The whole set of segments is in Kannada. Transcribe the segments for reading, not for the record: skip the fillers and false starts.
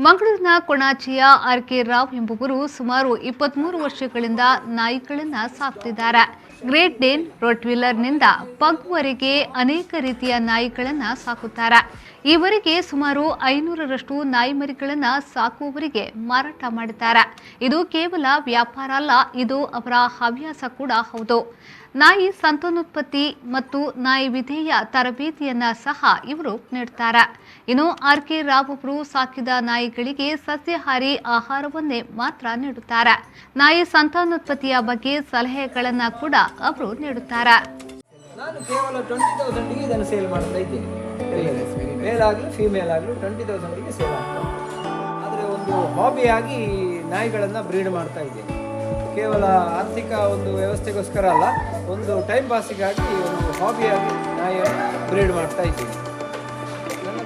ಮಂಗಳೂರಿನ ಕೊಣಾಚಿಯ ಆರ್.ಕೆ. ರಾವ್ ಎಂಬುವರು ಸುಮಾರು 23 ವರ್ಷಗಳಿಂದ ನಾಯಿಗಳನ್ನು ಸಾಕ್ತಿದ್ದಾರೆ. ಗ್ರೇಟ್ ಡೇನ್, ರೋಟ್ವೀಲರ್ನಿಂದ ಪಗ್ವರೆಗೆ ಅನೇಕ ರೀತಿಯ ನಾಯಿಗಳನ್ನು ಸಾಕುತ್ತಾರೆ. ಈವರೆಗೆ ಸುಮಾರು 500ರಷ್ಟು ನಾಯಿಮರಿಗಳನ್ನು ಸಾಕುವವರಿಗೆ ಮಾರಾಟ ಮಾಡಿದ್ದಾರೆ. ಇದು ಕೇವಲ ವ್ಯಾಪಾರ ಅಲ್ಲ, ಇದು ಅವರ ಹವ್ಯಾಸ ಕೂಡ ಹೌದು. ನಾಯಿ ಸಂತಾನೋತ್ಪತ್ತಿ ಮತ್ತು ನಾಯಿ ವಿಧೇಯ ತರಬೇತಿಯನ್ನ ಸಹ ಇವರು ನೀಡುತ್ತಾರೆ. ಇನ್ನು ಆರ್.ಕೆ. ರಾವ್ ಅವರು ಸಾಕಿದ ನಾಯಿಗಳಿಗೆ ಸಸ್ಯಾಹಾರಿ ಆಹಾರವನ್ನೇ ಮಾತ್ರ ನೀಡುತ್ತಾರೆ. ನಾಯಿ ಸಂತಾನೋತ್ಪತ್ತಿಯ ಬಗ್ಗೆ ಸಲಹೆಗಳನ್ನ ಕೂಡ ಅವರು ನೀಡುತ್ತಾರೆ. ನಾನು ಕೇವಲ 20,000ಗೆ ಇದನ್ನು ಸೇಲ್ ಮಾಡ್ತಾ ಇದ್ದೇನೆ. ಮೇಲ್ ಆಗಲಿ ಫೀಮೇಲ್ ಆಗಲಿ 20,000ಗೆ ಸೇಲ್ ಆಗ್ತದೆ. ಆದರೆ ಒಂದು ಹಾಬಿಯಾಗಿ ನಾಯಿಗಳನ್ನು ಬ್ರೀಡ್ ಮಾಡ್ತಾ ಇದ್ದೇನೆ. ಕೇವಲ ಆರ್ಥಿಕ ಒಂದು ವ್ಯವಸ್ಥೆಗೋಸ್ಕರ ಅಲ್ಲ, ಒಂದು ಟೈಮ್ ಪಾಸಿಗಾಗಿ ಒಂದು ಹಾಬಿಯಾಗಿ ನಾಯಿಯನ್ನು ಬ್ರೀಡ್ ಮಾಡ್ತಾ ಇದ್ದೀನಿ. ನನ್ನ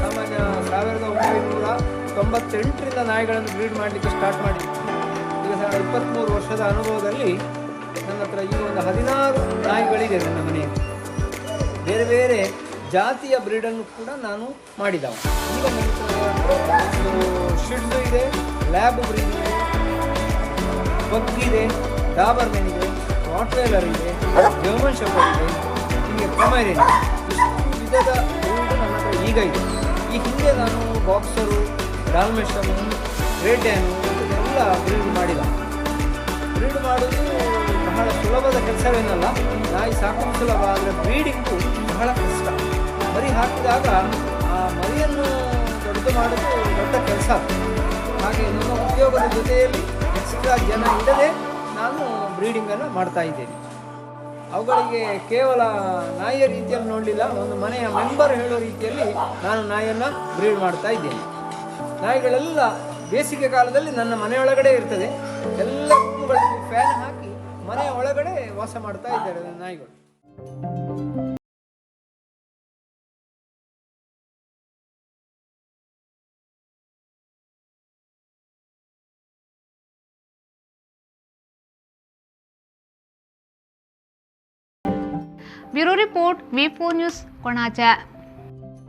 ಸಾಮಾನ್ಯ 1998ರಿಂದ ನಾಯಿಗಳನ್ನು ಬ್ರೀಡ್ ಮಾಡಲಿಕ್ಕೆ ಸ್ಟಾರ್ಟ್ ಮಾಡಿದ್ದೀನಿ. ಈಗ 23 ವರ್ಷದ ಅನುಭವದಲ್ಲಿ ನನ್ನ ಹತ್ರ ಈಗ ಒಂದು 16 ನಾಯಿಗಳಿದೆ ನನ್ನ ಮನೆಯಲ್ಲಿ. ಬೇರೆ ಬೇರೆ ಜಾತಿಯ ಬ್ರೀಡನ್ನು ಕೂಡ ನಾನು ಮಾಡಿದವ. ಈಗ ಒಂದು ಶಿಡ್ಸು ಇದೆ, ಲ್ಯಾಬ್ ಬ್ರೀಡ್ ಇದೆ, ಪಗ್ ಇದೆ, ಡಾಬರ್ಮೆನ್ ಇದೆ, ರಾಟ್ವೈಲರ್ ಇದೆ, ಜರ್ಮನ್ ಶೆಪರ್ಡ್ ಇದೆ, ಹೀಗೆ ಪೊಮೇರಿಯನ್ ಇದೆ. ಇಷ್ಟು ವಿಧದ ಬ್ರೀಡ್ ನನ್ನ ಹತ್ರ ಈಗ ಇದೆ. ಈ ಹಿಂದೆ ನಾನು ಬಾಕ್ಸರು, ಡಾಲ್ಮೆಷನು, ಗ್ರೇಟ್ ಡ್ಯಾನು ಇದನ್ನೆಲ್ಲ ಬ್ರೀಡ್ ಮಾಡಿದ. ಬ್ರೀಡ್ ಮಾಡೋದು ಬಹಳ ಸುಲಭದ ಕೆಲಸವೇನಲ್ಲ. ನಾಯಿ ಸಾಕೋದು ಸುಲಭ, ಆದರೆ ಬ್ರೀಡಿಂಗು ಬಹಳ ಕಷ್ಟ. ಮರಿ ಹಾಕಿದಾಗ ಆ ಮರಿಯನ್ನು ದೊಡ್ಡದು ಮಾಡೋದು ದೊಡ್ಡ ಕೆಲಸ. ಹಾಗೆ ನನ್ನ ಉದ್ಯೋಗದ ಜೊತೆಯಲ್ಲಿ ಎಕ್ಸ್ಟ್ರಾ ಜನ ಇಲ್ಲದೆ ನಾನು ಬ್ರೀಡಿಂಗನ್ನು ಮಾಡ್ತಾ ಇದ್ದೇನೆ. ಅವುಗಳಿಗೆ ಕೇವಲ ನಾಯಿಯ ರೀತಿಯಲ್ಲಿ ನೋಡಲಿಲ್ಲ, ಒಂದು ಮನೆಯ ಮೆಂಬರ್ ಹೇಳೋ ರೀತಿಯಲ್ಲಿ ನಾನು ನಾಯಿಯನ್ನು ಬ್ರೀಡ್ ಮಾಡ್ತಾ ಇದ್ದೇನೆ. ನಾಯಿಗಳೆಲ್ಲ ಬೇಸಿಗೆ ಕಾಲದಲ್ಲಿ ನನ್ನ ಮನೆಯೊಳಗಡೆ ಇರ್ತದೆ. ಎಲ್ಲ ರೂಮುಗಳಲ್ಲಿ ಫ್ಯಾನ್ ಹಾಕಿ ಮನೆಯ ಒಳಗಡೆ ವಾಸ ಮಾಡ್ತಾ ಇದ್ದಾರೆ ನಾಯಿಗಳು. ಬ್ಯೂರೋ ರಿಪೋರ್ಟ್, ವಿ4 ನ್ಯೂಸ್, ಕೊಣಾಜೆ.